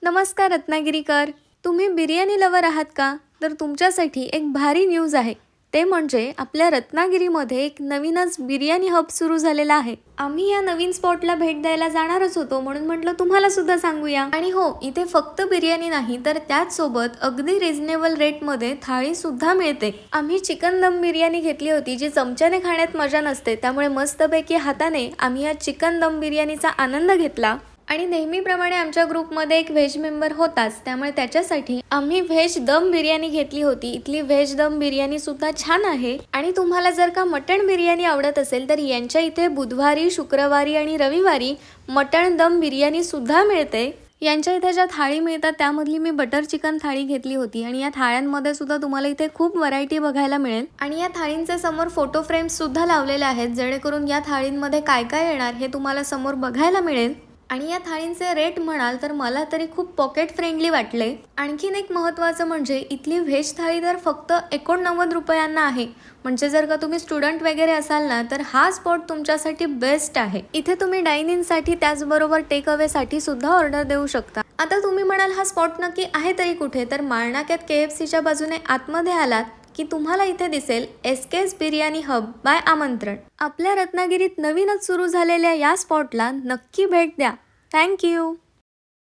नमस्कार रत्नागिरीकर. तुम्ही बिर्याणी लवर आहात का? तर तुमच्यासाठी एक भारी न्यूज आहे. ते म्हणजे आपल्या रत्नागिरीमध्ये एक नवीनच बिर्याणी हब सुरू झालेला आहे. आम्ही या नवीन स्पॉटला भेट द्यायला जाणारच होतो, म्हणून म्हटलं तुम्हाला सुद्धा सांगूया. आणि हो, इथे फक्त बिर्याणी नाही तर त्याच सोबत अगदी रिझनेबल रेटमध्ये थाळी सुद्धा मिळते. आम्ही चिकन दम बिर्याणी घेतली होती, जी चमच्याने खाण्यात मजा नसते, त्यामुळे मस्तपैकी हाताने आम्ही या चिकन दम बिर्याणीचा आनंद घेतला. आणि नेहमीप्रमाणे आमच्या ग्रुपमध्ये एक व्हेज मेंबर होताच, त्यामुळे त्याच्यासाठी आम्ही व्हेज दम बिर्याणी घेतली होती. इथली व्हेज दम बिर्याणी सुद्धा छान आहे. आणि तुम्हाला जर का मटण बिर्याणी आवडत असेल तर यांच्या इथे बुधवारी, शुक्रवारी आणि रविवारी मटण दम बिर्याणी सुद्धा मिळते. यांच्या इथे ज्या थाळी मिळतात त्यामधली मी बटर चिकन थाळी घेतली होती. आणि या थाळ्यांमध्ये सुद्धा तुम्हाला इथे खूप व्हरायटी बघायला मिळेल. आणि या थाळींच्या समोर फोटो फ्रेम्स सुद्धा लावलेले आहेत, जेणेकरून या थाळींमध्ये काय काय येणार हे तुम्हाला समोर बघायला मिळेल. आणि या थाळींचे रेट म्हणाल तर मला तरी खूप पॉकेट फ्रेंडली वाटले. आणखीन एक महत्त्वाचं म्हणजे इथली व्हेज थाळी तर फक्त 89 रुपयांना आहे. म्हणजे जर का तुम्ही स्टुडंट वगैरे असाल ना, तर हा स्पॉट तुमच्यासाठी बेस्ट आहे. इथे तुम्ही डाईन इनसाठी त्याचबरोबर टेक अवेसाठी सुद्धा ऑर्डर देऊ शकता. आता तुम्ही म्हणाल हा स्पॉट नक्की आहे तरी कुठे? तर माळनाक्यात KFCच्या बाजूने आतमध्ये आलात की तुम्हाला इथे दिसेल SK's बिर्याणी हब बाय आमंत्रण. आपल्या रत्नागिरीत नवीनच सुरू झालेल्या या स्पॉटला नक्की भेट द्या. थँक्यू.